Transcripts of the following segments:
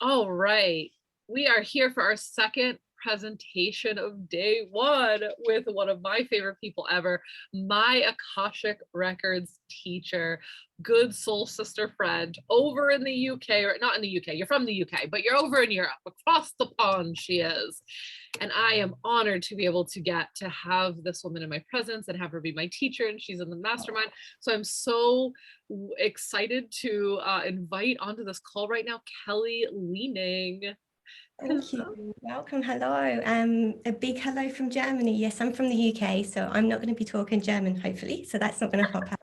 All right. We are here for our second presentation of day one with one of my favorite people ever, my Akashic Records teacher, good soul sister friend over in the UK, or not in the UK, you're from the UK, but you're over in Europe, across the pond she is. And I am honored to be able to get to have this woman in my presence and have her be my teacher, and she's in the mastermind. So I'm so excited to invite onto this call right now, Kelly Leaning. Thank you. Welcome. Hello. A big hello from Germany. Yes, I'm from the UK, so I'm not going to be talking German, hopefully. So that's not going to pop out.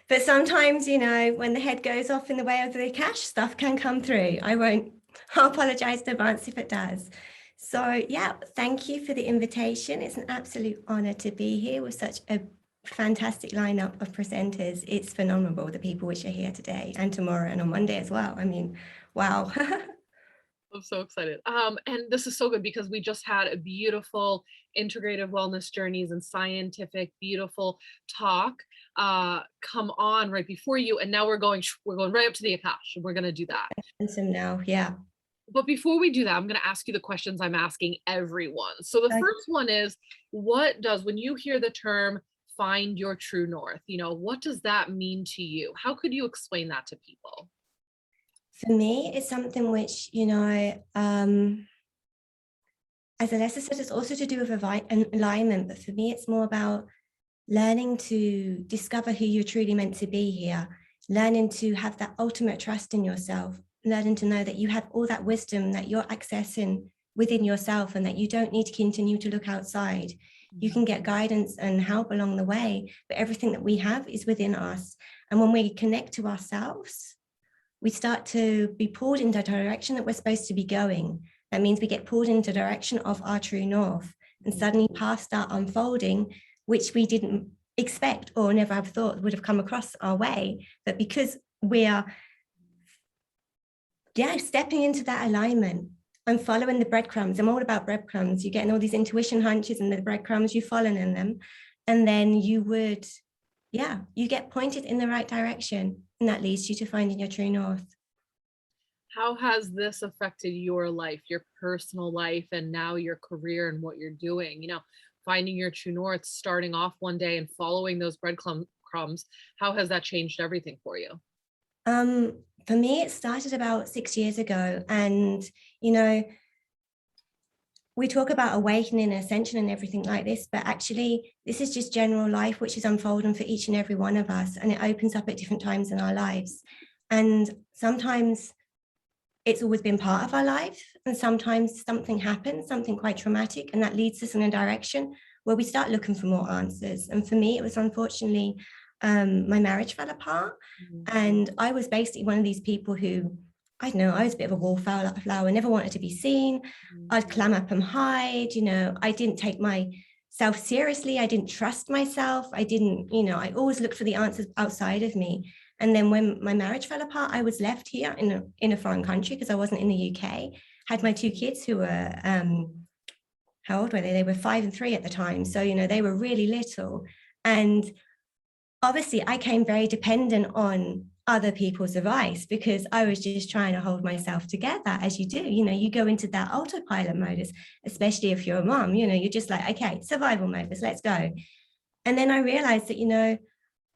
But sometimes, when the head goes off in the way of the cash, stuff can come through. I'll apologize in advance if it does. So yeah, thank you for the invitation. It's an absolute honor to be here with such a fantastic lineup of presenters. It's phenomenal, the people which are here today and tomorrow and on Monday as well. I mean, wow. I'm so excited. And this is so good because we just had a beautiful integrative wellness journeys and scientific, beautiful talk come on right before you. And now we're going right up to the Akash, and we're gonna do that. Handsome now, yeah. But before we do that, I'm gonna ask you the questions I'm asking everyone. So the first one is, when you hear the term find your true north, what does that mean to you? How could you explain that to people? For me, it's something which, as Alessa said, it's also to do with alignment. But for me, it's more about learning to discover who you're truly meant to be here, learning to have that ultimate trust in yourself, learning to know that you have all that wisdom that you're accessing within yourself and that you don't need to continue to look outside. You can get guidance and help along the way, but everything that we have is within us. And when we connect to ourselves, we start to be pulled in the direction that we're supposed to be going. That means we get pulled into the direction of our true north, and suddenly paths start unfolding, which we didn't expect or never have thought would have come across our way. But because we are stepping into that alignment, I'm following the breadcrumbs. I'm all about breadcrumbs. You're getting all these intuition hunches and the breadcrumbs, you're following in them. And then you get pointed in the right direction. And that leads you to finding your true north. How has this affected your life, your personal life, and now your career and what you're doing? Finding your true north, starting off one day and following those breadcrumbs. How has that changed everything for you? For me, it started about 6 years ago. And, we talk about awakening and ascension and everything like this, but actually this is just general life, which is unfolding for each and every one of us. And it opens up at different times in our lives. And sometimes it's always been part of our life. And sometimes something happens, something quite traumatic, and that leads us in a direction where we start looking for more answers. And for me, it was unfortunately, my marriage fell apart. And I was basically one of these people who, I don't know, I was a bit of a wallflower, I never wanted to be seen. I'd clam up and hide, I didn't take myself seriously. I didn't trust myself. I always looked for the answers outside of me. And then when my marriage fell apart, I was left here in a foreign country because I wasn't in the UK. Had my two kids who were, how old were they? They were 5 and 3 at the time. So, they were really little. And obviously I came very dependent on other people's advice because I was just trying to hold myself together, as you do. You go into that autopilot modus, especially if you're a mom, you're just like, okay, survival modus, let's go. And then I realized that,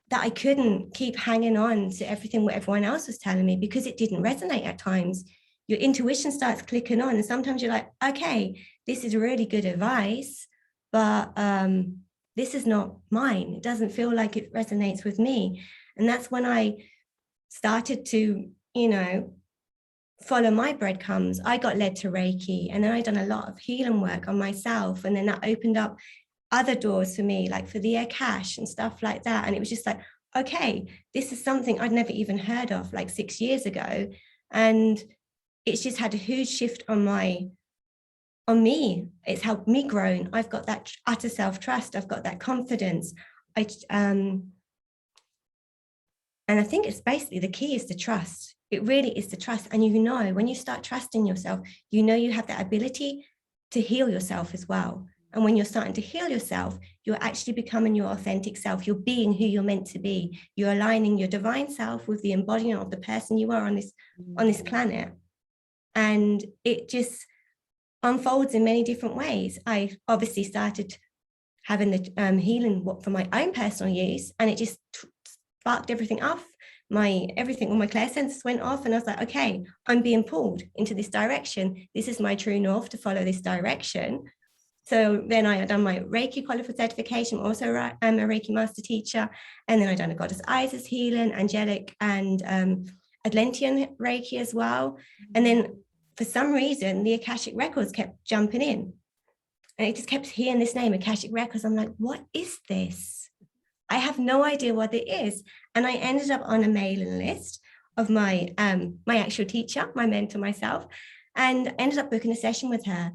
that I couldn't keep hanging on to everything what everyone else was telling me because it didn't resonate at times. Your intuition starts clicking on, and sometimes you're like, okay, this is really good advice, but this is not mine. It doesn't feel like it resonates with me. And that's when I started to, follow my breadcrumbs. I got led to Reiki, and then I done a lot of healing work on myself. And then that opened up other doors for me, like for the Akash and stuff like that. And it was just like, okay, this is something I'd never even heard of like 6 years ago. And it's just had a huge shift on me. It's helped me grow. And I've got that utter self-trust. I've got that confidence. And I think it's basically the key is the trust. It really is the trust. And when you start trusting yourself, you have that ability to heal yourself as well. And when you're starting to heal yourself, you're actually becoming your authentic self. You're being who you're meant to be. You're aligning your divine self with the embodiment of the person you are on this planet. And it just unfolds in many different ways. I obviously started having the healing for my own personal use, and it just sparked everything off. All my clair senses went off, and I was like, okay, I'm being pulled into this direction. This is my true north, to follow this direction. So then I had done my Reiki qualified certification, also I'm a Reiki master teacher. And then I done a Goddess Isis healing, angelic and Atlantean Reiki as well. And then for some reason, the Akashic records kept jumping in. And I just kept hearing this name, Akashic records. I'm like, what is this? I have no idea what it is. And I ended up on a mailing list of my actual teacher, my mentor, myself, and ended up booking a session with her.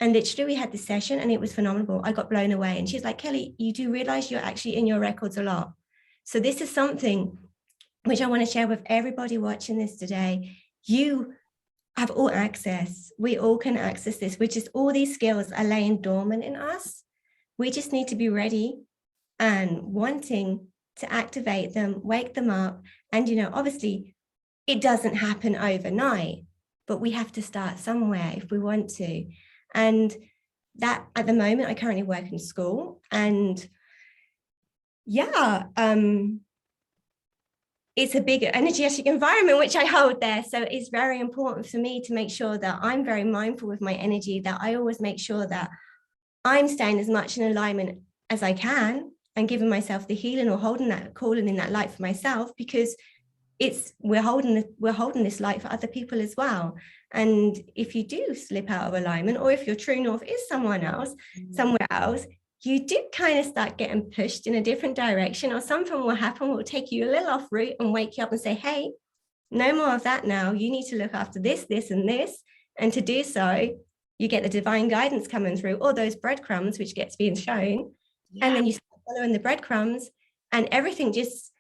And literally we had this session and it was phenomenal. I got blown away. And she's like, Kelly, you do realize you're actually in your records a lot. So this is something which I want to share with everybody watching this today. You have all access. We all can access this, which is all these skills are laying dormant in us. We just need to be ready and wanting to activate them, wake them up. And, obviously it doesn't happen overnight, but we have to start somewhere if we want to. And that at the moment, I currently work in school, and it's a big energetic environment which I hold there. So it's very important for me to make sure that I'm very mindful with my energy, that I always make sure that I'm staying as much in alignment as I can and giving myself the healing or holding that calling in that light for myself, because we're holding this light for other people as well. And if you do slip out of alignment, or if your true north is somewhere else, you do kind of start getting pushed in a different direction, or something will happen, will take you a little off route and wake you up and say, hey, no more of that now. You need to look after this, this, and this. And to do so, you get the divine guidance coming through, all those breadcrumbs which gets being shown. Yeah. And then you start following the breadcrumbs and everything just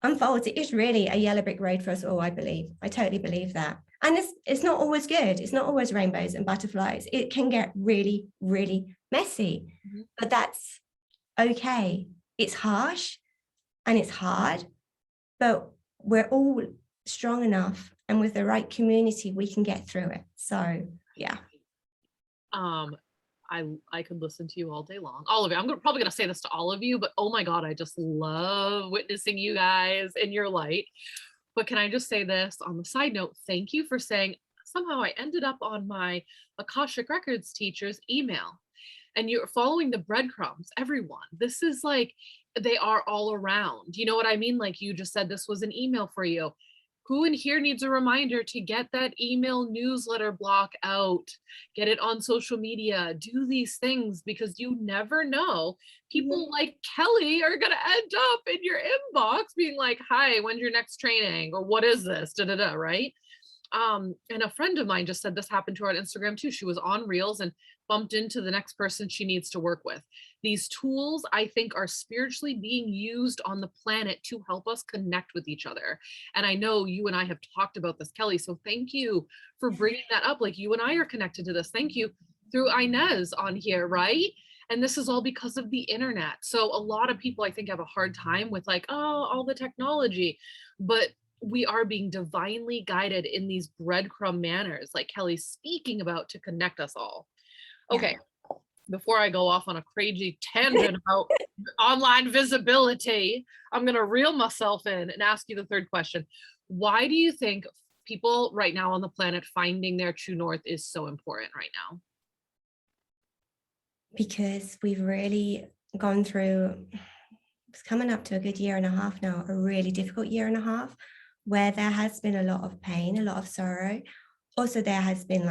unfolds. It is really a yellow brick road for us all, I believe. I totally believe that. And it's not always good. It's not always rainbows and butterflies. It can get really, really messy, but that's okay. It's harsh and it's hard, but we're all strong enough, and with the right community, we can get through it. So, yeah. I could listen to you all day long. All of you. I'm probably going to say this to all of you, but oh my God, I just love witnessing you guys in your light. But can I just say this on the side note? Thank you for saying, somehow I ended up on my Akashic Records teacher's email, and you're following the breadcrumbs, everyone. This is like, they are all around. You know what I mean? Like you just said, this was an email for you. Who in here needs a reminder to get that email newsletter block out, get it on social media, do these things, because you never know. People like Kelly are going to end up in your inbox being like, hi, when's your next training? Or what is this? Da, da, da, right? And a friend of mine just said this happened to her on Instagram too. She was on Reels and bumped into the next person she needs to work with. These tools, I think, are spiritually being used on the planet to help us connect with each other. And I know you and I have talked about this, Kelly. So thank you for bringing that up. Like you and I are connected to this. Thank you through Inez on here, right? And this is all because of the internet. So a lot of people, I think, have a hard time with like, oh, all the technology, but we are being divinely guided in these breadcrumb manners, like Kelly's speaking about, to connect us all. Okay. Yeah. Before I go off on a crazy tangent about online visibility, I'm going to reel myself in and ask you the third question. Why do you think people right now on the planet finding their true north is so important right now? Because we've really gone through, it's coming up to a good year and a half now, a really difficult year and a half, where there has been a lot of pain, a lot of sorrow. Also, there has been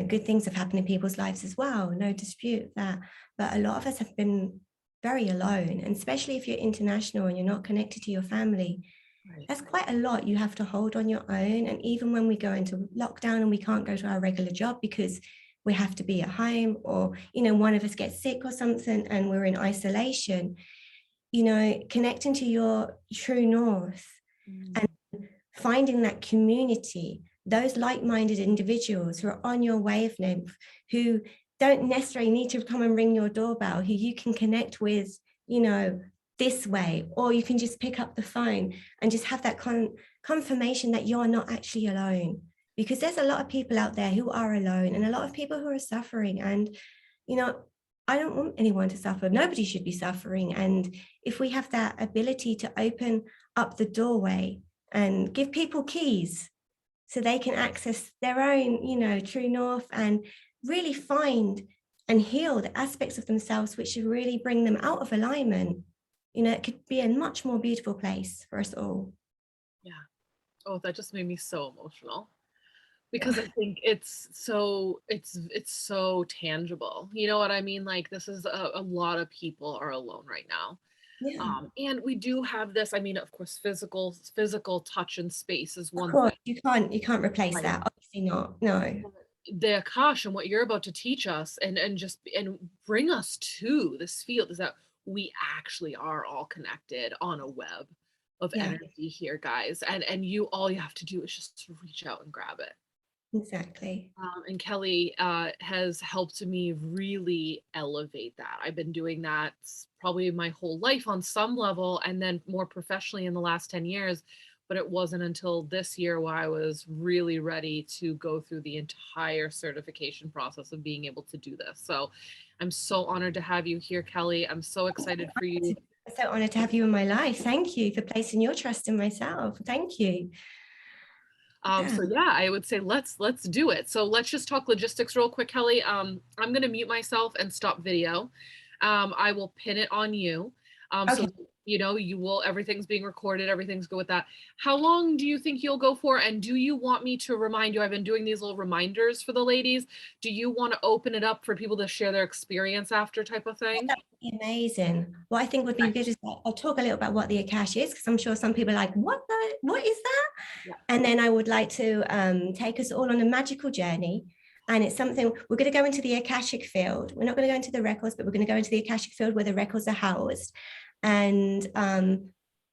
good things have happened in people's lives as well, no dispute that. But a lot of us have been very alone, and especially if you're international and you're not connected to your family, right. That's quite a lot you have to hold on your own. And even when we go into lockdown and we can't go to our regular job because we have to be at home, or, one of us gets sick or something and we're in isolation, connecting to your true north and finding that community, those like-minded individuals who are on your wavelength, who don't necessarily need to come and ring your doorbell, who you can connect with, this way, or you can just pick up the phone and just have that confirmation that you're not actually alone. because there's a lot of people out there who are alone and a lot of people who are suffering. And, you know, I don't want anyone to suffer. Nobody should be suffering. And if we have that ability to open up the doorway and give people keys so they can access their own, you know, true north and really find and heal the aspects of themselves which really bring them out of alignment, you know, it could be a much more beautiful place for us all. Yeah. Oh, that just made me so emotional because Yeah. I think it's so tangible. You know what I mean? Like this is a lot of people are alone right now. Yeah. And we do have this, I mean, of course, physical touch and space is Of one course, thing, you can't replace right? that. Obviously not. No. The Akash and what you're about to teach us and just and bring us to this field is that we actually are all connected on a web of Yeah, energy here, guys. And you all you have to do is just reach out and grab it. exactly. And Kelly has helped me really elevate that. I've been doing that probably my whole life on some level, and then more professionally in the last 10 years. But it wasn't until this year where I was really ready to go through the entire certification process of being able to do this. So I'm so honored to have you here, Kelly. I'm so excited for you. I'm so honored to have you in my life. Thank you for placing your trust in myself. Thank you. Yeah. So yeah, I would say let's do it. So let's just talk logistics real quick, Kelly. I'm gonna mute myself and stop video. I will pin it on you. Okay. So you know you will everything's being recorded, everything's good with that. How long do you think you'll go for? And do you want me to remind you? I've been doing these little reminders for the ladies. Do you want to open it up for people to share their experience after type of thing? That would be amazing. What I think would be good is that I'll talk a little about what the Akash is, because I'm sure some people are like, what is that? Yeah. And then I would like to take us all on a magical journey. And it's something we're going to go into the Akashic field. We're not going to go into the records, but we're going to go into the Akashic field where the records are housed. And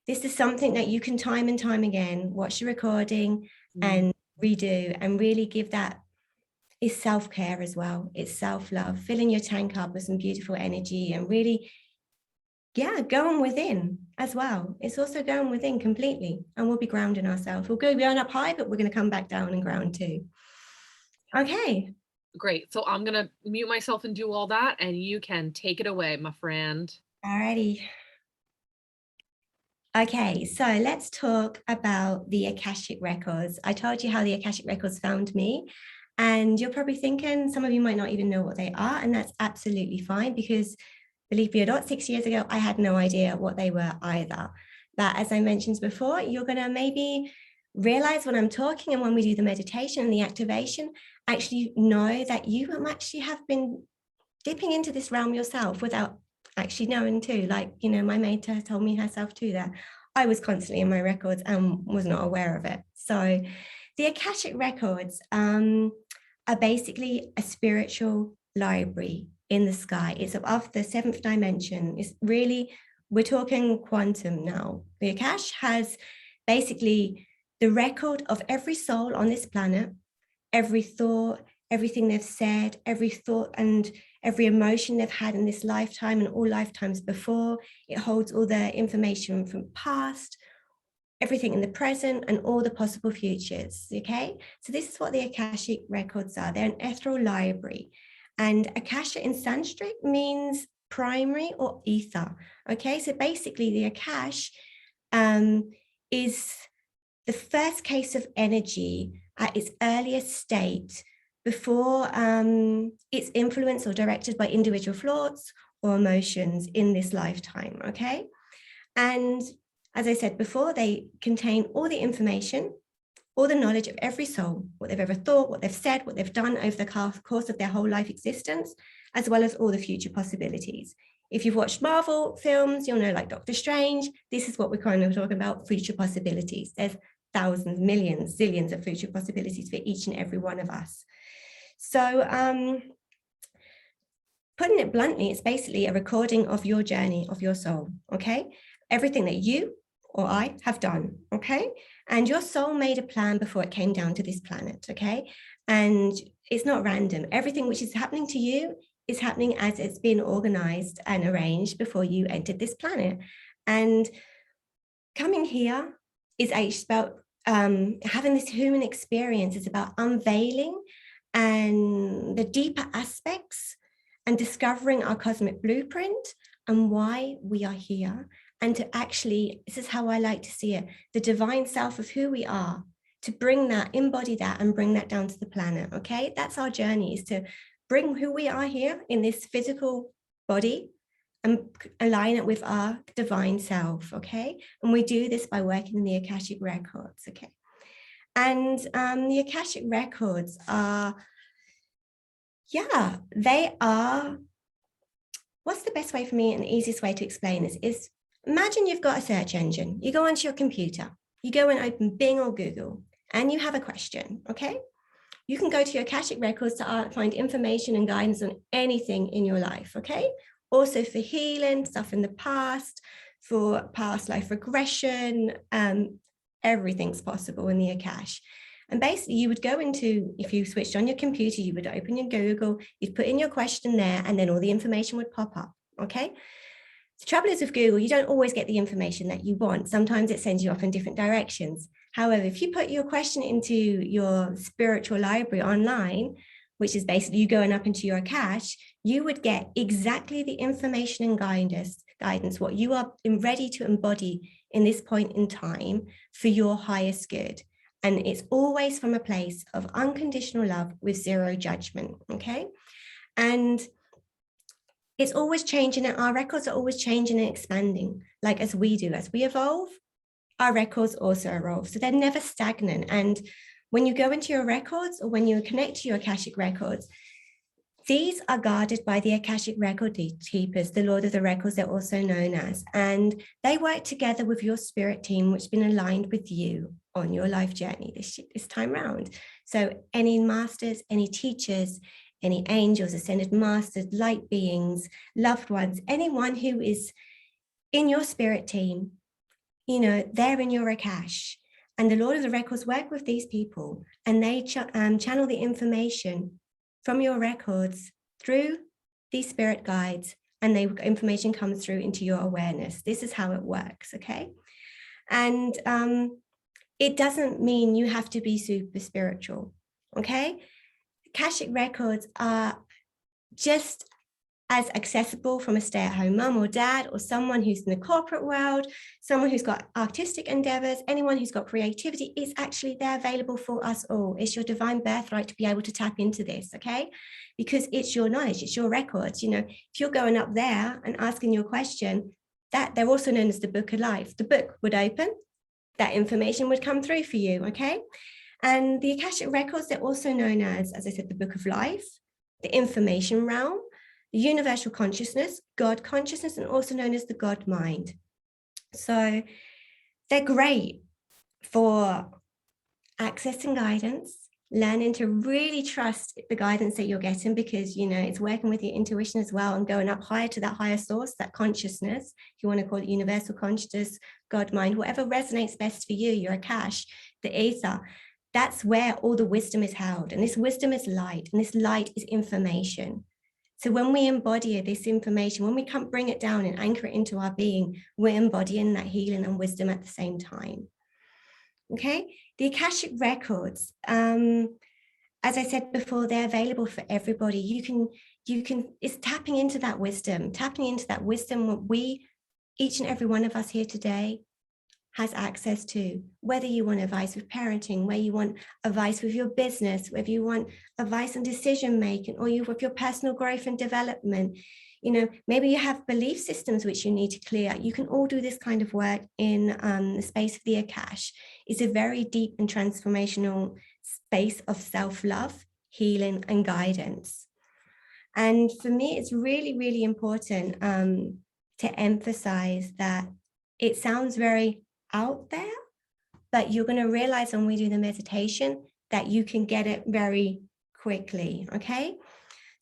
this is something that you can time and time again watch the recording Mm. and redo and really give that. Is self-care as well. It's self-love, filling your tank up with some beautiful energy and really, yeah, going within as well. It's also going within completely, and we'll be grounding ourselves. We'll go going up high, but we're going to come back down and ground too. Okay. Great. So I'm gonna mute myself and do all that, and you can take it away, my friend. Alrighty. Okay, so let's talk about the Akashic Records. I told you how the Akashic Records found me, and you're probably thinking some of you might not even know what they are, and that's absolutely fine because believe me or not, 6 years ago, I had no idea what they were either. But as I mentioned before, you're going to maybe realize when I'm talking and when we do the meditation and the activation, actually know that you actually have been dipping into this realm yourself without actually knowing too. Like, you know, my mate told me herself too that I was constantly in my records and was not aware of it. So the Akashic Records are basically a spiritual library in the sky. It's above the seventh dimension. It's really, we're talking quantum now. The Akash has basically the record of every soul on this planet, every thought, everything they've said, every thought and every emotion they've had in this lifetime and all lifetimes before. It holds all the information from past, everything in the present, and all the possible futures. Okay, so this is what the Akashic records are. They're an ethereal library, and Akasha in Sanskrit means primary or ether. Okay, so basically the Akash is the first case of energy at its earliest state before it's influenced or directed by individual thoughts or emotions in this lifetime. Okay, and as I said before, they contain all the information, all the knowledge of every soul, what they've ever thought, what they've said, what they've done over the course of their whole life existence, as well as all the future possibilities. If you've watched Marvel films, you'll know like Doctor Strange, this is what we're kind of talking about, future possibilities. There's thousands, millions, zillions of future possibilities for each and every one of us. So putting it bluntly, it's basically a recording of your journey, of your soul, okay? Everything that you or I have done, okay? And your soul made a plan before it came down to this planet, okay? And it's not random. Everything which is happening to you is happening as it's been organized and arranged before you entered this planet. And coming here is about having this human experience is about unveiling and the deeper aspects and discovering our cosmic blueprint and why we are here. And to actually, this is how I like to see it, the divine self of who we are, to bring that, embody that, and bring that down to the planet. Okay, that's our journey, is to bring who we are here in this physical body and align it with our divine self. Okay, and we do this by working in the Akashic records. Okay, and the Akashic records are, they are, what's the best way for me and the easiest way to explain this is, imagine you've got a search engine. You go onto your computer, you go and open Bing or Google, and you have a question. Okay, you can go to your Akashic records to find information and guidance on anything in your life. Okay, also for healing, stuff in the past, for past life regression, everything's possible in the Akash. And basically you would go into, if you switched on your computer, you would open your Google, you'd put in your question there, and then all the information would pop up. Okay, the trouble is with Google, you don't always get the information that you want. Sometimes it sends you off in different directions. However, if you put your question into your spiritual library online, which is basically you going up into your Akash, you would get exactly the information and guidance, what you are ready to embody in this point in time for your highest good. And it's always from a place of unconditional love with zero judgment. Okay, and it's always changing. Our records are always changing and expanding, like as we do. As we evolve, our records also evolve. So they're never stagnant. And when you go into your records, or when you connect to your Akashic records, these are guarded by the Akashic record keepers, the Lord of the Records, they're also known as. And they work together with your spirit team, which has been aligned with you on your life journey this time round. So any masters, any teachers, any angels, ascended masters, light beings, loved ones, anyone who is in your spirit team, they're in your Akash. And the Lord of the Records work with these people, and they channel the information from your records through these spirit guides, and the information comes through into your awareness. This is how it works, okay? And it doesn't mean you have to be super spiritual, okay? Akashic records are just as accessible from a stay-at-home mum or dad, or someone who's in the corporate world, someone who's got artistic endeavors, anyone who's got creativity. It's actually there available for us all. It's your divine birthright to be able to tap into this, okay? Because it's your knowledge, it's your records. If you're going up there and asking your question, that they're also known as the book of life. The book would open, that information would come through for you, okay? And the Akashic records, they're also known as I said, the book of life, the information realm, the universal consciousness, God consciousness, and also known as the God mind. So they're great for accessing guidance, learning to really trust the guidance that you're getting, because, it's working with your intuition as well and going up higher to that higher source, that consciousness, if you want to call it universal consciousness, God mind, whatever resonates best for you, your Akash, the ether. That's where all the wisdom is held. And this wisdom is light, and this light is information. So when we embody this information, when we can't bring it down and anchor it into our being, we're embodying that healing and wisdom at the same time. Okay, the Akashic records, as I said before, they're available for everybody. You can, it's tapping into that wisdom what each and every one of us here today has access to, whether you want advice with parenting, where you want advice with your business, whether you want advice on decision making, or you with your personal growth and development. Maybe you have belief systems which you need to clear. You can all do this kind of work in the space of the Akash. It's a very deep and transformational space of self-love, healing, and guidance. And for me, it's really, really important to emphasize that it sounds very out there, but you're going to realize when we do the meditation that you can get it very quickly, okay?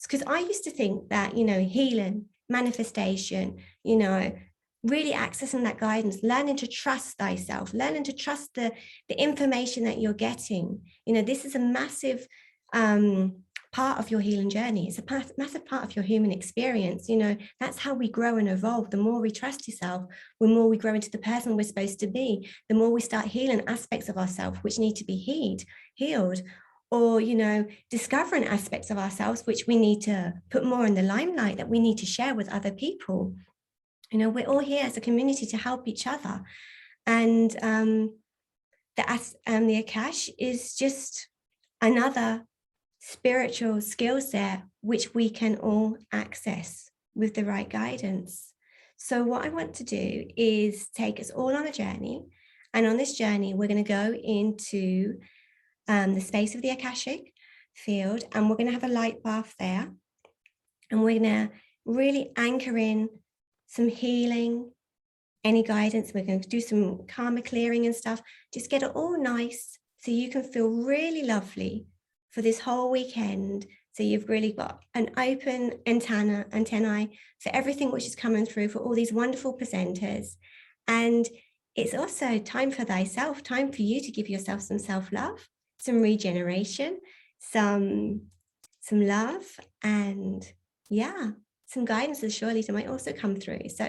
Because I used to think that, healing, manifestation, really accessing that guidance, learning to trust thyself, learning to trust the information that you're getting. This is a massive part of your healing journey. It's a massive part of your human experience. You know, that's how we grow and evolve. The more we trust yourself, the more we grow into the person we're supposed to be, the more we start healing aspects of ourselves which need to be healed, or, you know, discovering aspects of ourselves which we need to put more in the limelight, that we need to share with other people. You know, we're all here as a community to help each other. And the Akash is just another spiritual skill set which we can all access with the right guidance. So what I want to do is take us all on a journey. And on this journey, we're going to go into the space of the Akashic field, and we're going to have a light bath there. And we're going to really anchor in some healing, any guidance. We're going to do some karma clearing and stuff. Just get it all nice so you can feel really lovely for this whole weekend. So you've really got an open antennae for everything which is coming through, for all these wonderful presenters. And it's also time for thyself, time for you to give yourself some self-love, some regeneration, some love, and yeah, some guidance that surely might also come through. So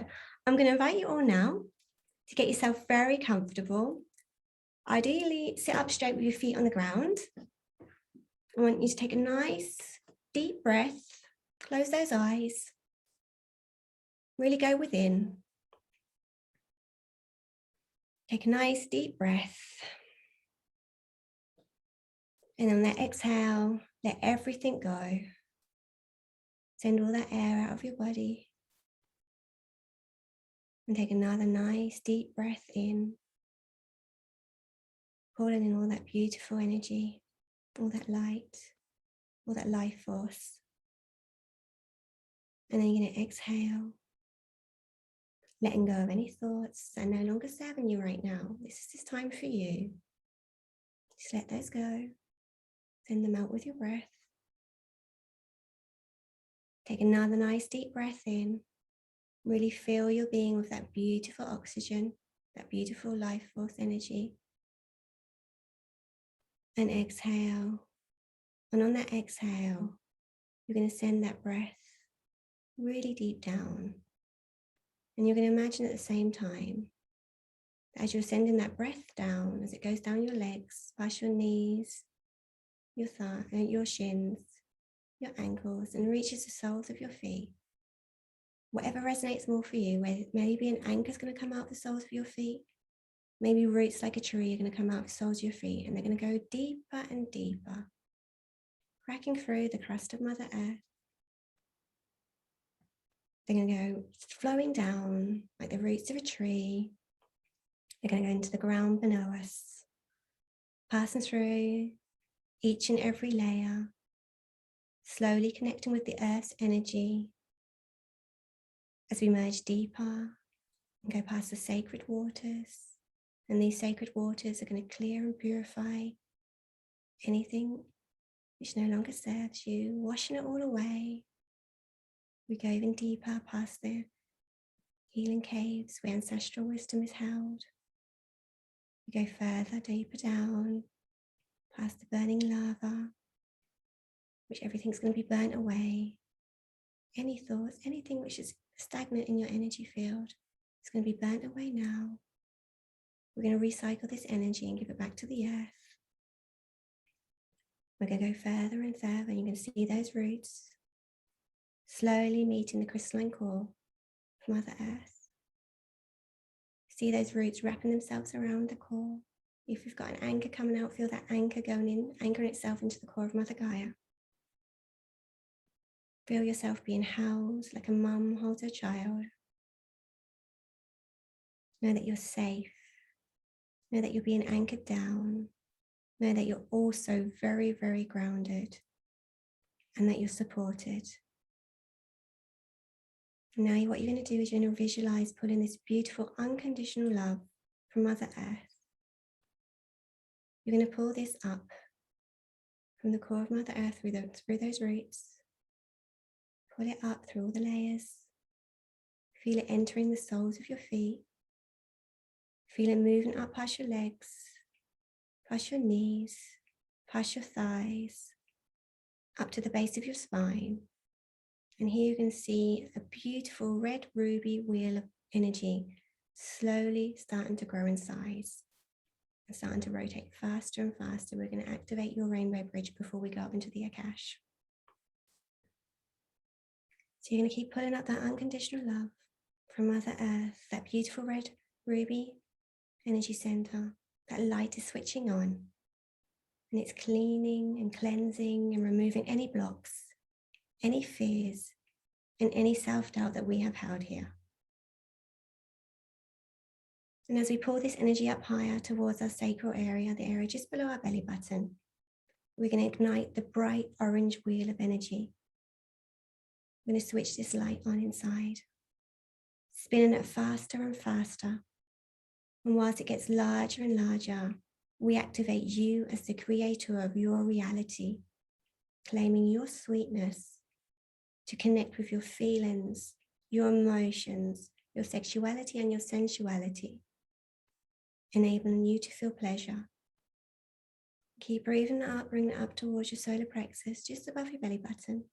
I'm going to invite you all now to get yourself very comfortable. Ideally, sit up straight with your feet on the ground. I want you to take a nice deep breath, close those eyes, really go within. Take a nice deep breath. And on that exhale, let everything go. Send all that air out of your body. And take another nice deep breath in. Pulling in all that beautiful energy, all that light, all that life force. And then you're going to exhale, letting go of any thoughts that are no longer serving you right now. This is this time for you. Just let those go. Send them out with your breath. Take another nice deep breath in. Really feel your being with that beautiful oxygen, that beautiful life force energy. And exhale. And on that exhale, you're going to send that breath really deep down. And you're going to imagine at the same time, as you're sending that breath down, as it goes down your legs, past your knees, your thighs, your shins, your ankles, and reaches the soles of your feet. Whatever resonates more for you, where maybe an anchor is going to come out of the soles of your feet, maybe roots like a tree are going to come out of the soles of your feet, and they're going to go deeper and deeper, cracking through the crust of Mother Earth. They're going to go flowing down like the roots of a tree. They're going to go into the ground below us, passing through each and every layer, slowly connecting with the earth's energy as we merge deeper and go past the sacred waters. And these sacred waters are going to clear and purify anything which no longer serves you, washing it all away. We go even deeper past the healing caves where ancestral wisdom is held. We go further, deeper down, past the burning lava, which everything's going to be burnt away. Any thoughts, anything which is stagnant in your energy field, is going to be burnt away now. We're going to recycle this energy and give it back to the earth. We're going to go further and further, and you're going to see those roots slowly meeting the crystalline core of Mother Earth. See those roots wrapping themselves around the core. If you've got an anchor coming out, feel that anchor going in, anchoring itself into the core of Mother Gaia. Feel yourself being held like a mum holds her child. Know that you're safe. Know that you're being anchored down. Know that you're also very, very grounded and that you're supported. Now what you're going to do is you're going to visualize pulling this beautiful unconditional love from Mother Earth. You're going to pull this up from the core of Mother Earth through those roots. Pull it up through all the layers. Feel it entering the soles of your feet. Feel it moving up past your legs, past your knees, past your thighs, up to the base of your spine. And here you can see a beautiful red ruby wheel of energy slowly starting to grow in size and starting to rotate faster and faster. We're going to activate your rainbow bridge before we go up into the Akash. So you're going to keep pulling up that unconditional love from Mother Earth, that beautiful red ruby energy center. That light is switching on, and it's cleaning and cleansing and removing any blocks, any fears, and any self-doubt that we have held here. And as we pull this energy up higher towards our sacral area, the area just below our belly button, we're going to ignite the bright orange wheel of energy. We're going to switch this light on inside, spinning it faster and faster. And whilst it gets larger and larger, we activate you as the creator of your reality, claiming your sweetness to connect with your feelings, your emotions, your sexuality and your sensuality, enabling you to feel pleasure. Keep breathing up, bring it up towards your solar plexus, just above your belly button,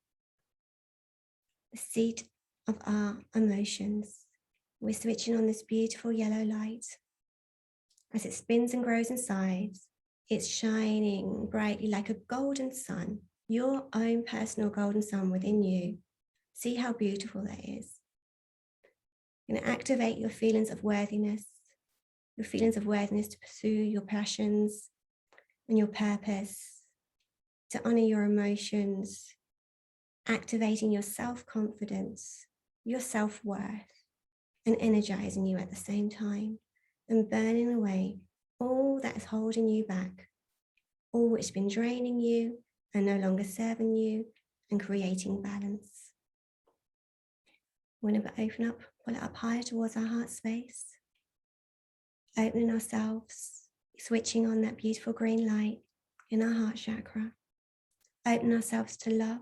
the seat of our emotions. We're switching on this beautiful yellow light. As it spins and grows in size, it's shining brightly like a golden sun, your own personal golden sun within you. See how beautiful that is. You're going to activate your feelings of worthiness to pursue your passions and your purpose, to honor your emotions, activating your self-confidence, your self-worth, and energizing you at the same time, and burning away all that is holding you back, all which has been draining you and no longer serving you, and creating balance. We're going to pull it up higher towards our heart space, opening ourselves, switching on that beautiful green light in our heart chakra, opening ourselves to love,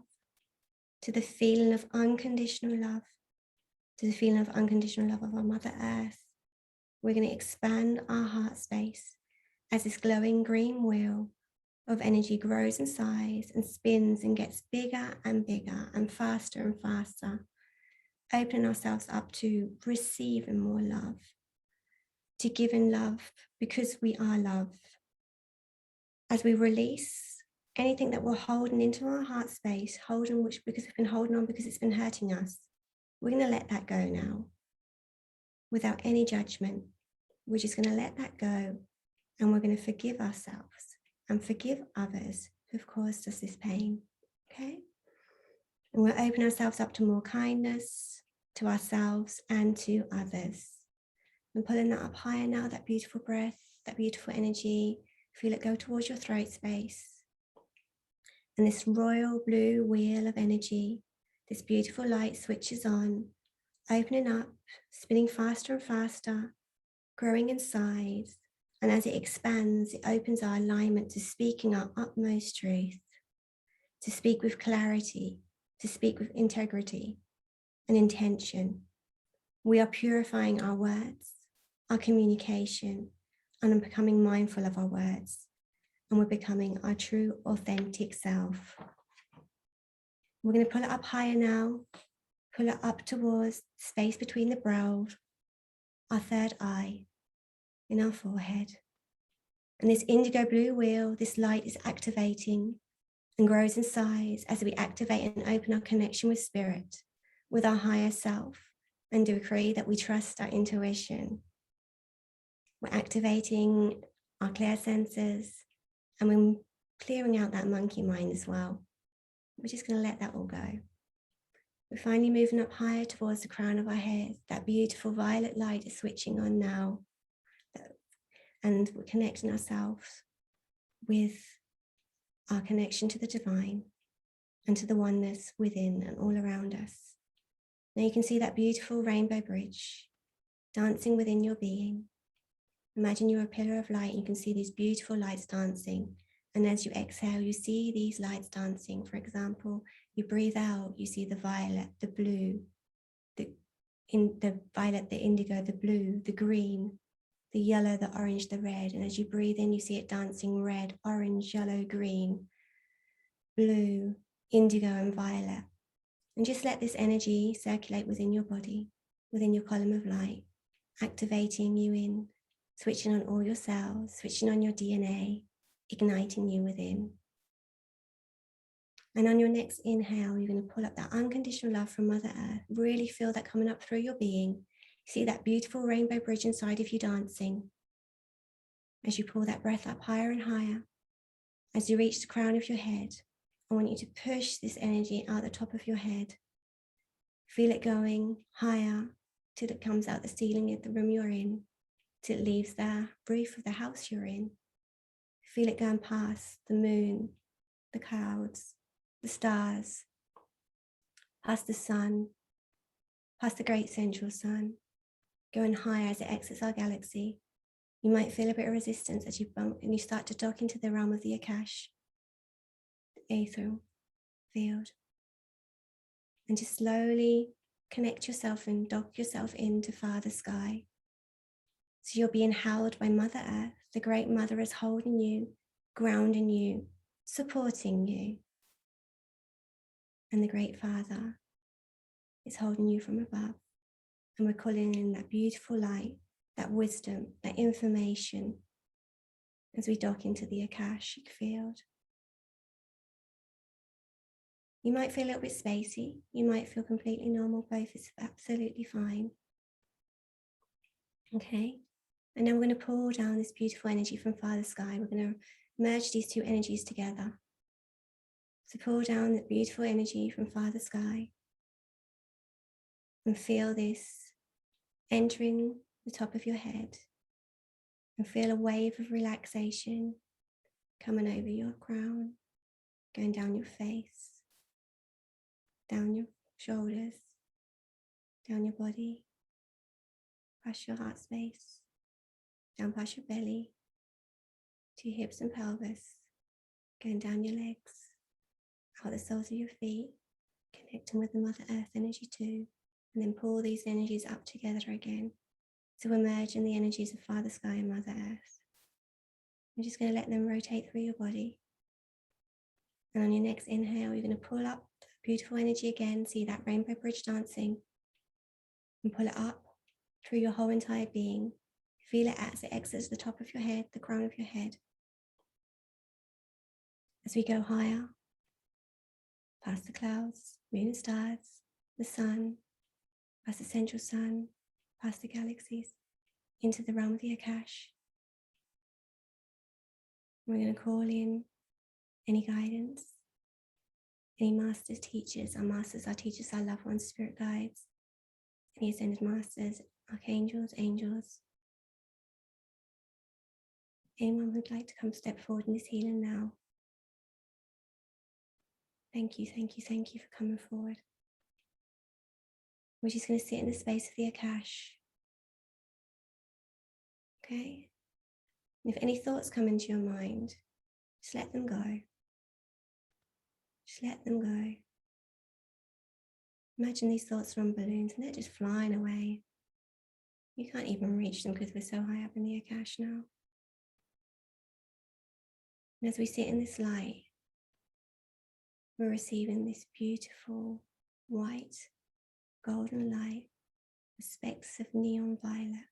to the feeling of unconditional love, to the feeling of unconditional love of our Mother Earth. We're going to expand our heart space as this glowing green wheel of energy grows in size and spins and gets bigger and faster and faster, opening ourselves up to receiving more love, to give in love because we are love. As we release anything that we're holding into our heart space, because we've been holding on because it's been hurting us, we're going to let that go now without any judgment. We're just going to let that go, and we're going to forgive ourselves and forgive others who've caused us this pain, okay? And we'll open ourselves up to more kindness to ourselves and to others. And pulling that up higher now, that beautiful breath, that beautiful energy, feel it go towards your throat space. And this royal blue wheel of energy, this beautiful light switches on, opening up, spinning faster and faster, growing in size. And as it expands, it opens our alignment to speaking our utmost truth, to speak with clarity, to speak with integrity and intention. We are purifying our words, our communication, and becoming mindful of our words. And we're becoming our true, authentic self. We're going to pull it up higher now, pull it up towards space between the brows, our third eye, in our forehead. And this indigo blue wheel, this light is activating and grows in size as we activate and open our connection with spirit, with our higher self, and decree that we trust our intuition. We're activating our clear senses, and we're clearing out that monkey mind as well. We're just going to let that all go. We're finally moving up higher towards the crown of our head. That beautiful violet light is switching on now. And we're connecting ourselves with our connection to the divine and to the oneness within and all around us. Now you can see that beautiful rainbow bridge dancing within your being. Imagine you're a pillar of light. You can see these beautiful lights dancing. And as you exhale, you see these lights dancing. For example, you breathe out, you see the violet, the blue, the violet, the indigo, the blue, the green, the yellow, the orange, the red. And as you breathe in, you see it dancing red, orange, yellow, green, blue, indigo and violet. And just let this energy circulate within your body, within your column of light, activating you in, switching on all your cells, switching on your DNA, igniting you within. And on your next inhale, you're going to pull up that unconditional love from Mother Earth. Really feel that coming up through your being. See that beautiful rainbow bridge inside of you dancing. As you pull that breath up higher and higher, as you reach the crown of your head, I want you to push this energy out the top of your head. Feel it going higher till it comes out the ceiling of the room you're in, till it leaves the roof of the house you're in. Feel it going past the moon, the clouds, the stars, past the sun, past the great central sun, going higher as it exits our galaxy. You might feel a bit of resistance as you bump and you start to dock into the realm of the Akash, the ethereal field. And just slowly connect yourself and dock yourself into Father Sky. So you're being held by Mother Earth. The Great Mother is holding you, grounding you, supporting you. And the Great Father is holding you from above. And we're calling in that beautiful light, that wisdom, that information as we dock into the Akashic field. You might feel a little bit spacey. You might feel completely normal. Both is absolutely fine. Okay. And then we're going to pull down this beautiful energy from Father Sky. We're going to merge these two energies together. So pull down the beautiful energy from Father Sky and feel this entering the top of your head, and feel a wave of relaxation coming over your crown, going down your face, down your shoulders, down your body, past your heart space, down past your belly, to your hips and pelvis, going down your legs, out the soles of your feet, connecting with the Mother Earth energy too, and then pull these energies up together again to emerge in the energies of Father Sky and Mother Earth. I'm just going to let them rotate through your body. And on your next inhale, you're going to pull up beautiful energy again, see that rainbow bridge dancing, and pull it up through your whole entire being. Feel it as it exits the top of your head, the crown of your head. As we go higher, past the clouds, moon and stars, the sun, past the central sun, past the galaxies, into the realm of the Akash. We're going to call in any guidance, any masters, teachers, our teachers, our loved ones, spirit guides, any ascended masters, archangels, angels. Anyone who'd like to come step forward in this healing now. Thank you, thank you, thank you for coming forward. We're just going to sit in the space of the Akash. Okay? And if any thoughts come into your mind, just let them go. Just let them go. Imagine these thoughts are on balloons and they're just flying away. You can't even reach them because we're so high up in the Akash now. And as we sit in this light, we're receiving this beautiful white, golden light with specks of neon violet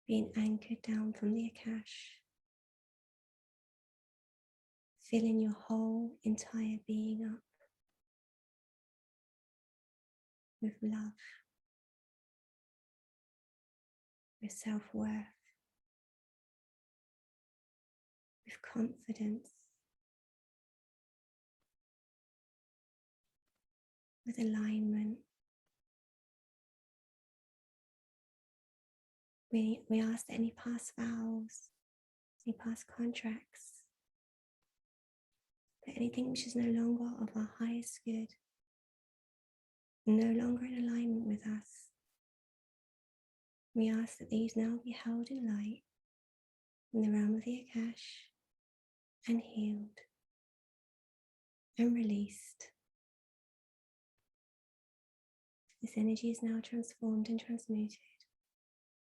being anchored down from the Akash, filling your whole entire being up with love, with self-worth, with confidence, with alignment. We ask that any past vows, any past contracts, that anything which is no longer of our highest good, no longer in alignment with us, we ask that these now be held in light in the realm of the Akash and healed and released. This energy is now transformed and transmuted.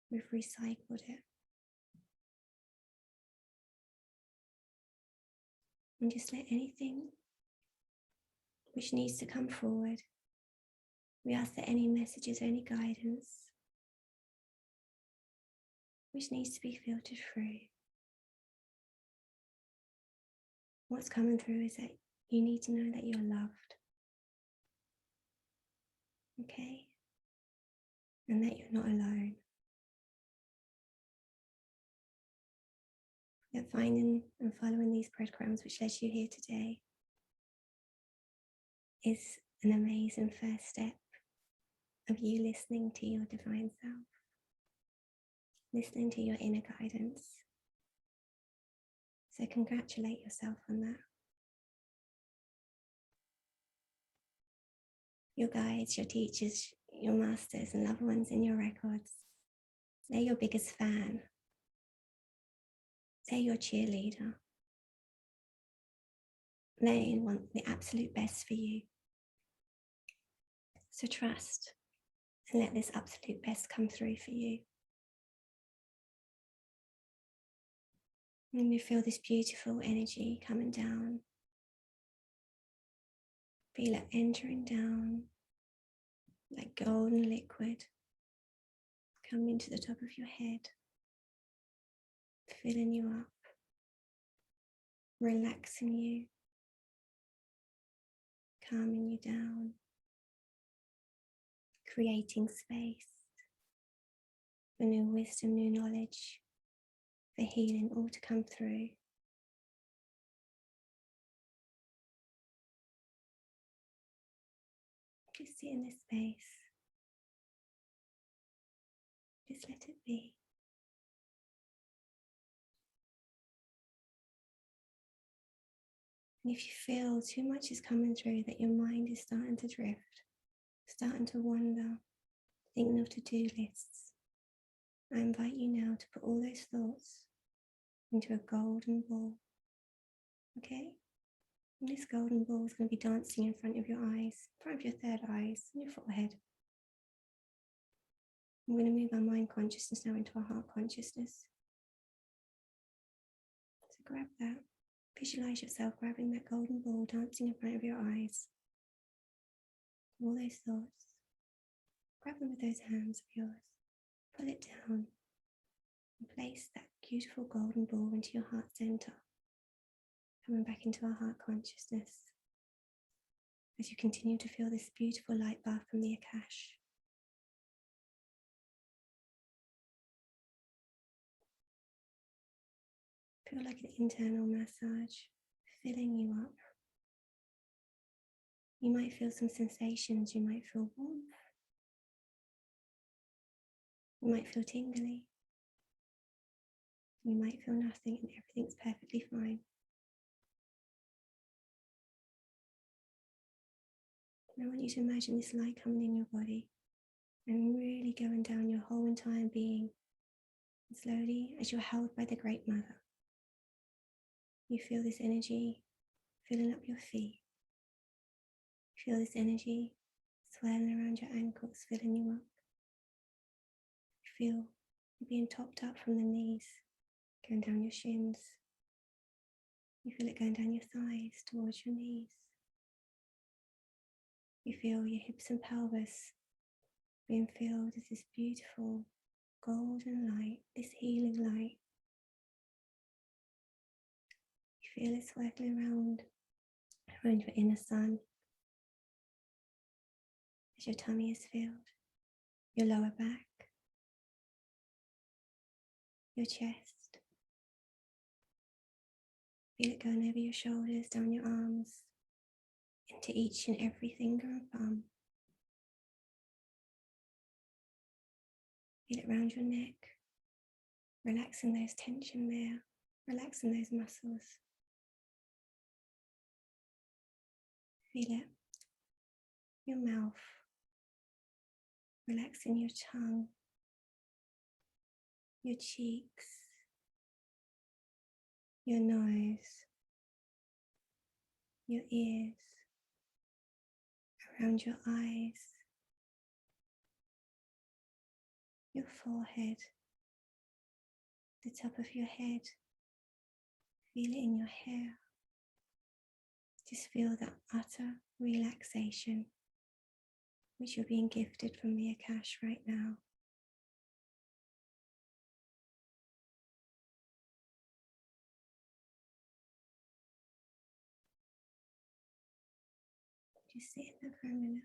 We've recycled it. And just let anything which needs to come forward. We ask that any messages, any guidance which needs to be filtered through. What's coming through is that you need to know that you're loved. Okay? And that you're not alone. That finding and following these breadcrumbs which led you here today is an amazing first step of you listening to your divine self, listening to your inner guidance. So congratulate yourself on that. Your guides, your teachers, your masters and loved ones in your records, they're your biggest fan. They're your cheerleader. They want the absolute best for you. So trust and let this absolute best come through for you. And you feel this beautiful energy coming down. Feel it entering down like golden liquid, coming to the top of your head, filling you up, relaxing you, calming you down, creating space for new wisdom, new knowledge, for healing all to come through. Just sit in this space. Just let it be. And if you feel too much is coming through, that your mind is starting to drift, starting to wander, thinking of to-do lists, I invite you now to put all those thoughts into a golden ball. Okay? And this golden ball is going to be dancing in front of your eyes, in front of your third eyes, and your forehead. I'm going to move our mind consciousness now into our heart consciousness. So grab that. Visualize yourself grabbing that golden ball, dancing in front of your eyes. All those thoughts. Grab them with those hands of yours. Pull it down. And place that beautiful golden ball into your heart center. Coming back into our heart consciousness. As you continue to feel this beautiful light bath from the Akash. Feel like an internal massage, filling you up. You might feel some sensations. You might feel warmth. You might feel tingly. You might feel nothing and everything's perfectly fine. And I want you to imagine this light coming in your body and really going down your whole entire being. And slowly, as you're held by the Great Mother, you feel this energy filling up your feet. You feel this energy swirling around your ankles, filling you up. You feel you being topped up from the knees, going down your shins. You feel it going down your thighs towards your knees. You feel your hips and pelvis being filled with this beautiful golden light, this healing light. You feel it circling around your inner sun as your tummy is filled, your lower back, your chest. Feel it going over your shoulders, down your arms, into each and every finger and thumb. Feel it around your neck, relaxing those tension there, relaxing those muscles. Feel it, your mouth, relaxing your tongue, your cheeks, your nose, your ears, around your eyes, your forehead, the top of your head. Feel it in your hair, Just feel that utter relaxation which you're being gifted from the Akash right now. Just sit in there for a minute.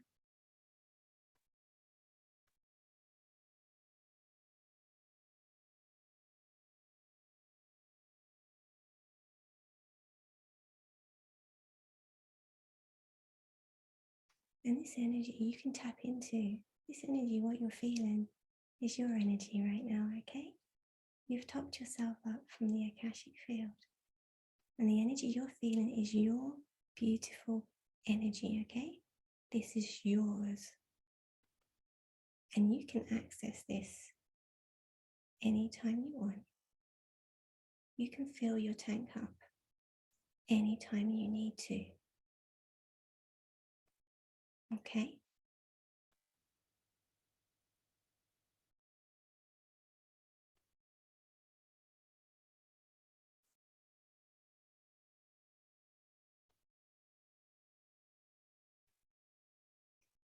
And this energy you can tap into. This energy, what you're feeling, is your energy right now, okay? You've topped yourself up from the Akashic field. And the energy you're feeling is your beautiful energy, okay? This is yours. And you can access this anytime you want. You can fill your tank up anytime you need to. Okay?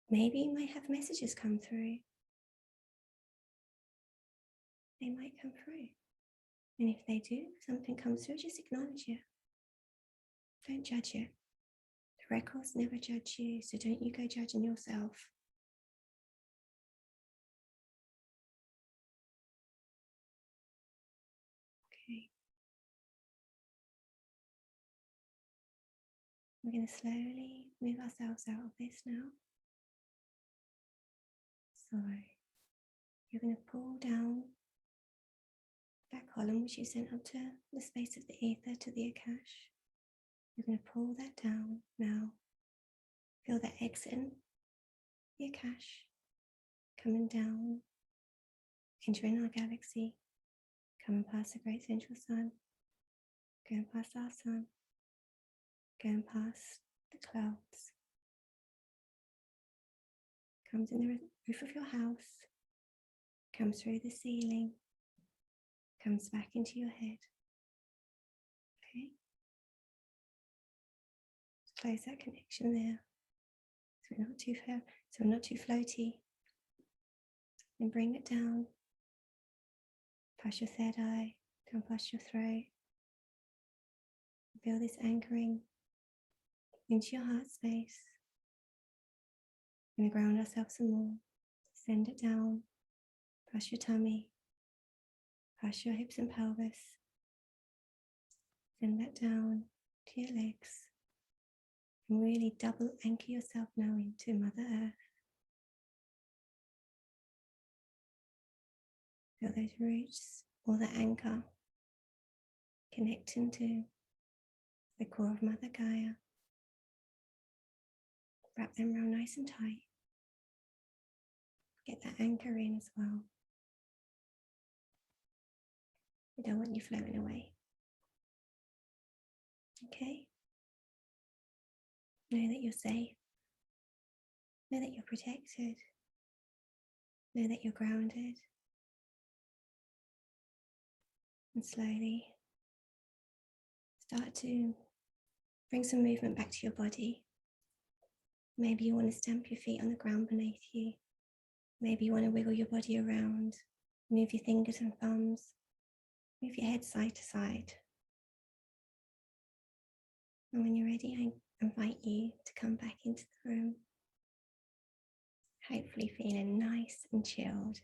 Maybe you might have messages come through. They might come through. And if they do, something comes through, just acknowledge it. Don't judge it. The records never judge you, so don't you go judging yourself. Okay. We're going to slowly move ourselves out of this now. So you're going to pull down that column which you sent up to the space of the ether to the Akash. You're going to pull that down now. Feel that exiting the Akash, coming down, entering our galaxy, coming past the great central sun, going past our sun, going past the clouds, comes in the roof of your house, comes through the ceiling, comes back into your head. Okay? Just close that connection there. So we're not too floaty. And bring it down, past your third eye, down past your throat. Feel this anchoring into your heart space. We're going to ground ourselves some more. Send it down, past your tummy, past your hips and pelvis. Send that down to your legs. And really double anchor yourself now into Mother Earth. Feel those roots or the anchor connecting to the core of Mother Gaia. Wrap them around nice and tight. Get that anchor in as well. We don't want you floating away. Okay? Know that you're safe. Know that you're protected. Know that you're grounded. And slowly start to bring some movement back to your body. Maybe you want to stamp your feet on the ground beneath you. Maybe you want to wiggle your body around. Move your fingers and thumbs. Move your head side to side. And when you're ready, I invite you to come back into the room. Hopefully feeling nice and chilled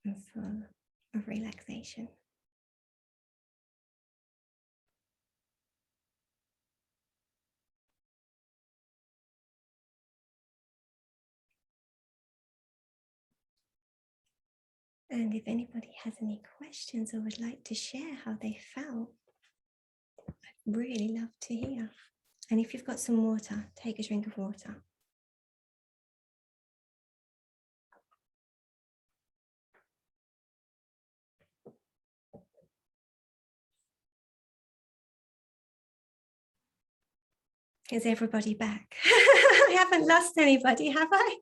and full of relaxation. And if anybody has any questions or would like to share how they felt, I'd really love to hear. And if you've got some water, take a drink of water. Is everybody back? I haven't lost anybody, have I?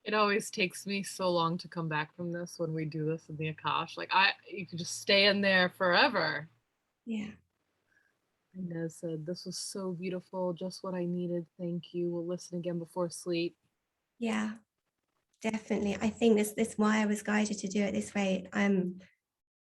It always takes me so long to come back from this when we do this in the Akash. Like you could just stay in there forever. Yeah. Inez said, "This was so beautiful, just what I needed. Thank you. We'll listen again before sleep." Yeah, definitely. I think this why I was guided to do it this way.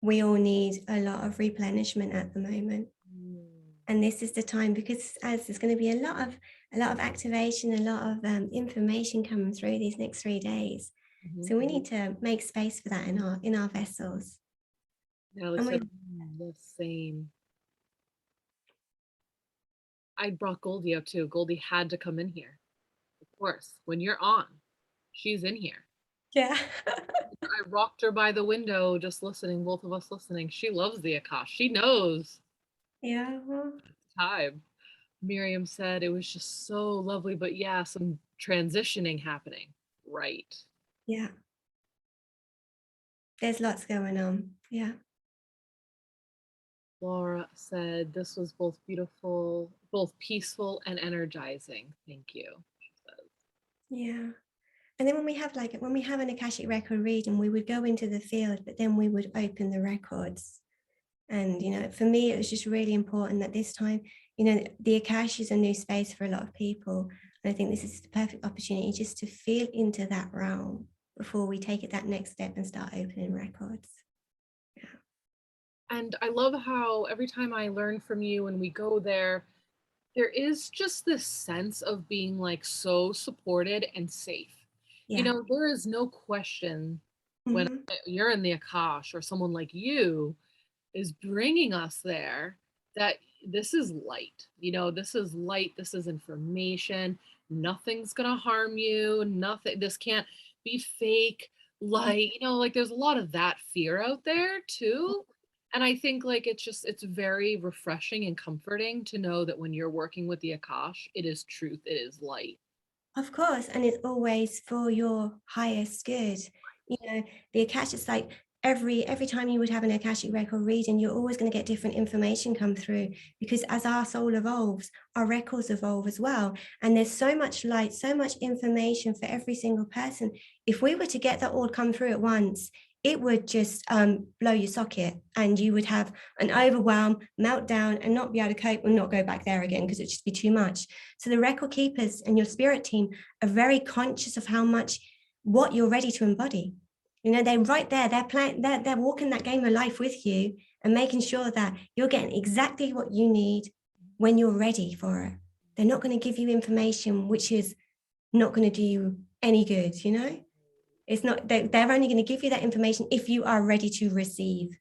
We all need a lot of replenishment at the moment. Mm. And this is the time, because as there's going to be a lot of activation, a lot of information coming through these next 3 days. Mhm. So we need to make space for that in our vessels. And Alex said, we the same. I brought Goldie up too. Goldie had to come in here. Of course, when you're on, she's in here. yeah. I rocked her by the window, just listening, both of us listening. She loves the Akash. She knows Yeah. Well, time. Miriam said it was just so lovely, but yeah, some transitioning happening. Right. yeah. There's lots going on. Yeah. Laura said this was both beautiful, both peaceful and energizing. Thank you. She says. Yeah. And then when we have an Akashic record reading, we would go into the field, but then we would open the records. And, for me, it was just really important that this time, the Akash is a new space for a lot of people. And I think this is the perfect opportunity just to feel into that realm before we take it that next step and start opening records. Yeah. And I love how every time I learn from you and we go there, there is just this sense of being like so supported and safe. Yeah. There is no question when Mm-hmm. you're in the Akash or someone like you is bringing us there that this is light. This is light, this is information. Nothing's going to harm you. Nothing, this can't be fake light. Like there's a lot of that fear out there too. And I think like it's very refreshing and comforting to know that when you're working with the Akash, it is truth, it is light. Of course, and it's always for your highest good. The Akashic is like every time you would have an Akashic record reading, you're always going to get different information come through, because as our soul evolves, our records evolve as well. And there's so much light, so much information for every single person. If we were to get that all come through at once, it would just blow your socket, and you would have an overwhelm, meltdown, and not be able to cope and not go back there again, because it'd just be too much. So the record keepers and your spirit team are very conscious of how much what you're ready to embody. They're right there. They're playing. They're walking that game of life with you and making sure that you're getting exactly what you need when you're ready for it. They're not going to give you information which is not going to do you any good. It's not. They're only going to give you that information if you are ready to receive,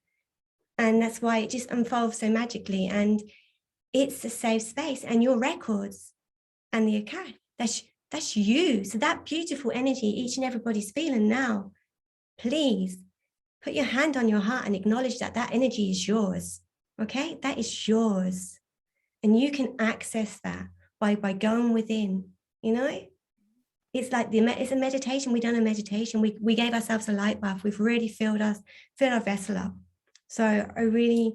and that's why it just unfolds so magically. And it's a safe space, and your records and the Akash, that's you. So that beautiful energy each and everybody's feeling now, please put your hand on your heart and acknowledge that that energy is yours. Okay, that is yours, and you can access that by going within. It's like it's a meditation. We done a meditation. We gave ourselves a light bath. We've really filled our vessel up. So I really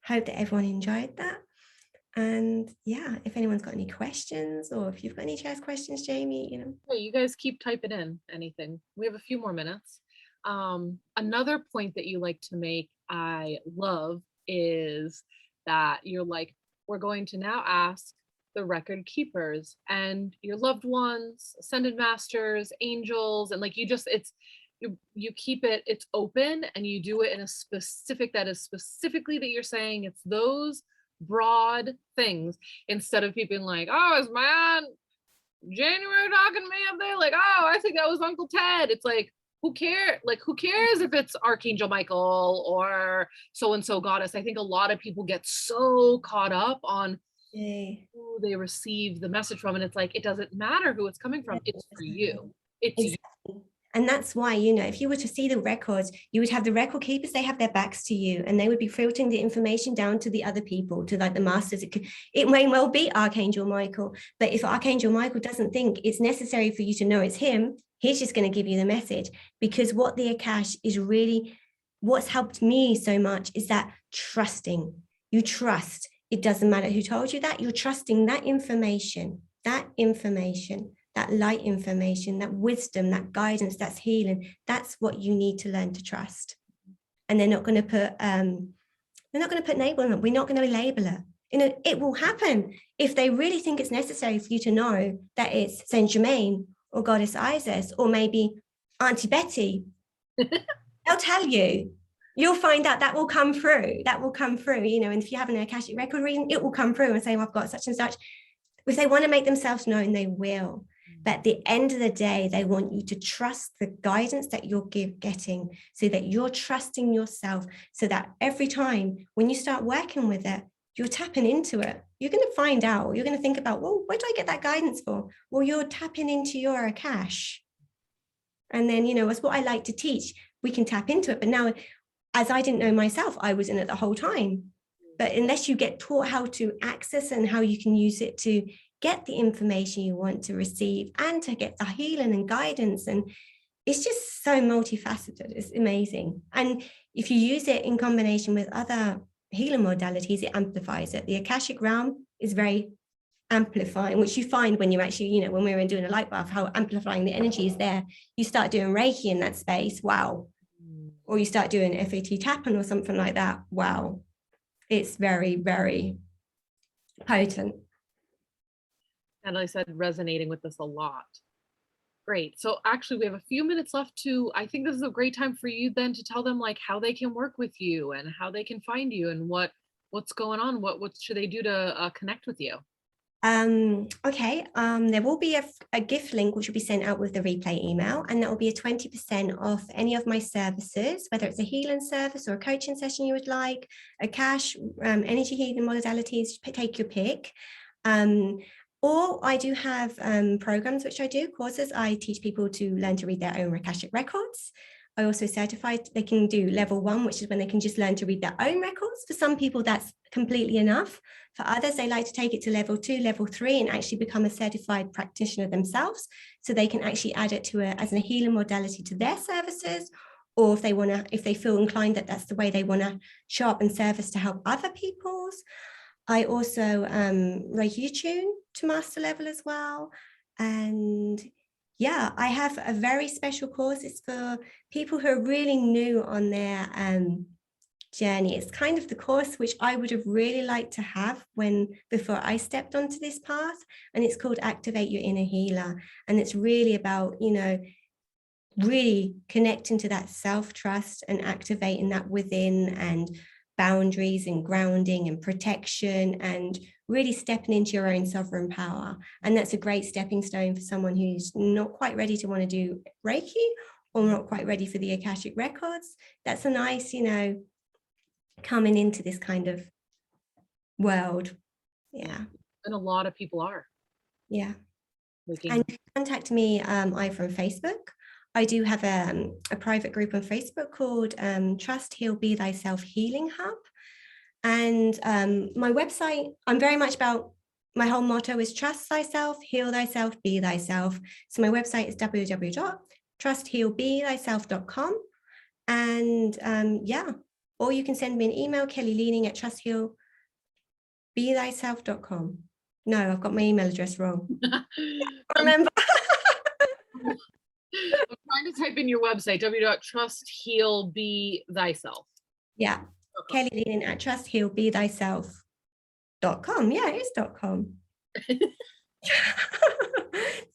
hope that everyone enjoyed that. And yeah, if anyone's got any questions, or if you've got any chess questions, Jamie, Hey, you guys keep typing in anything. We have a few more minutes. Another point that you like to make, I love, is that you're like, we're going to now ask the record keepers and your loved ones, ascended masters, angels, and like you keep it's open, and you do it in a specific that is specifically that you're saying it's those broad things, instead of people being like, oh, is my aunt January talking to me up there? Like, oh, I think that was Uncle Ted. It's like, who cares? Like, who cares if it's Archangel Michael or so and so goddess? I think a lot of people get so caught up on who they receive the message from. And it's like, it doesn't matter who it's coming from. It's for you. It's you. exactly. And that's why, if you were to see the records, you would have the record keepers, they have their backs to you, and they would be filtering the information down to the other people, to like the masters. It may well be Archangel Michael, but if Archangel Michael doesn't think it's necessary for you to know it's him, he's just going to give you the message. Because what the Akash is really, what's helped me so much is that trusting. You trust. It doesn't matter who told you that. You're trusting that information, that light information, that wisdom, that guidance, that's healing. That's what you need to learn to trust. And they're not going to put label on it. We're not going to label it. It will happen if they really think it's necessary for you to know that it's Saint Germain or Goddess Isis or maybe Auntie Betty. They'll tell you. You'll find out that will come through. That will come through, and if you have an Akashic record reading, it will come through and say, well, I've got such and such. If they want to make themselves known, they will. But at the end of the day, they want you to trust the guidance that you're getting, so that you're trusting yourself, so that every time when you start working with it, you're tapping into it. You're going to find out. You're going to think about, well, where do I get that guidance for? Well, you're tapping into your Akash. And then, that's what I like to teach. We can tap into it. But now, as I didn't know myself, I was in it the whole time. But unless you get taught how to access and how you can use it to get the information you want to receive and to get the healing and guidance, and it's just so multifaceted. It's amazing. And if you use it in combination with other healing modalities, it amplifies it. The Akashic realm is very amplifying, which you find when you actually, when we're doing a light bath, how amplifying the energy is there. You start doing Reiki in that space, wow. Or you start doing FAT tapping or something like that, wow. It's very, very potent. And I said resonating with this a lot. Great. So actually we have a few minutes left I think this is a great time for you then to tell them like how they can work with you and how they can find you and what's going on. What should they do to connect with you? Okay. There will be a gift link which will be sent out with the replay email, and that will be a 20% off any of my services, whether it's a healing service or a coaching session you would like, a cash, energy healing modalities, take your pick. Or I do have programs which I do, courses. I teach people to learn to read their own Akashic records. I also certified they can do level 1, which is when they can just learn to read their own records. For some people, that's completely enough. For others, they like to take it to level 2, level 3, and actually become a certified practitioner themselves. So they can actually add it as a healing modality to their services. Or if they feel inclined that that's the way they want to show up in service to help other people's. I also Reiki tune to master level as well. And yeah, I have a very special course. It's for people who are really new on their journey. It's kind of the course which I would have really liked to have before I stepped onto this path. And it's called Activate Your Inner Healer. And it's really about, really connecting to that self-trust and activating that within, and boundaries and grounding and protection, and really stepping into your own sovereign power. And that's a great stepping stone for someone who's not quite ready to want to do Reiki or not quite ready for the Akashic records. That's a nice, coming into this kind of world. Yeah. And a lot of people are. Yeah. And contact me either on Facebook. I do have a private group on Facebook called Trust, Heal, Be Thyself Healing Hub. And my website, I'm very much about, my whole motto is trust thyself, heal thyself, be thyself. So my website is www.trusthealbethyself.com. And yeah, or you can send me an email, kellyleaning@trusthealbethyself.com. No, I've got my email address wrong. Remember. I'm trying to type in your website, www.trusthealbethyself. Yeah, kellyleaning@trusthealbethyself.com. Yeah, it is .com.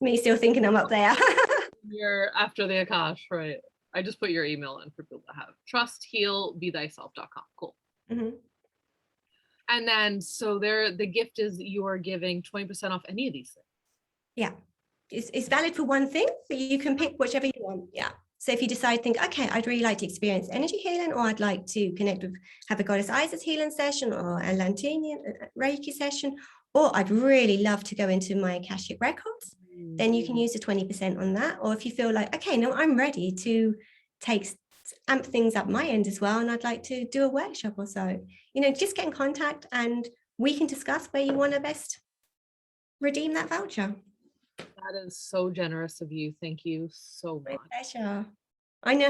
Me still thinking I'm up there. You're after the Akash, right? I just put your email in for people to have. Trusthealbethyself.com. Cool. Mm-hmm. And then, so the gift is you are giving 20% off any of these things. Yeah. It's valid for one thing, but you can pick whichever you want. Yeah. So if you decide, think, okay, I'd really like to experience energy healing, or I'd like to have a Goddess Isis healing session, or a Lantinian Reiki session, or I'd really love to go into my Akashic records, then you can use the 20% on that. Or if you feel like, okay, no, I'm ready to amp things up my end as well, and I'd like to do a workshop or so, just get in contact and we can discuss where you want to best redeem that voucher. That is so generous of you. Thank you so much. My pleasure. I know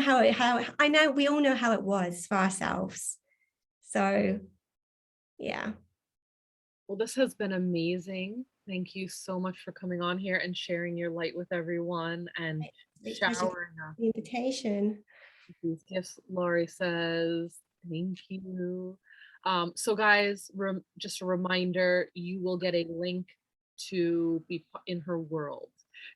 I know we all know how it was for ourselves. So yeah. Well, this has been amazing. Thank you so much for coming on here and sharing your light with everyone and showering the invitation. These gifts. Laurie says, thank you. So guys, just a reminder, you will get a link to be in her world.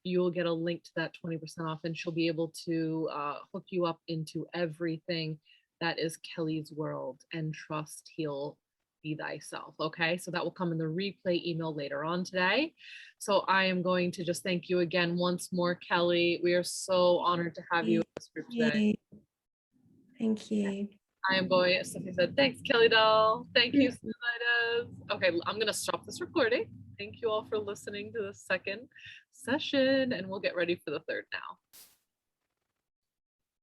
You will get a link to that 20% off, and she'll be able to hook you up into everything that is Kelly's world, and trust he'll be thyself. Okay, so that will come in the replay email later on today. So I am going to just thank you again once more, Kelly. We are so honored to have you in this group today. Thank you. I am going, as Sophie said, thanks, Kelly doll. Thank you, Suzidas. Okay, I'm going to stop this recording. Thank you all for listening to the second session, and we'll get ready for the third now.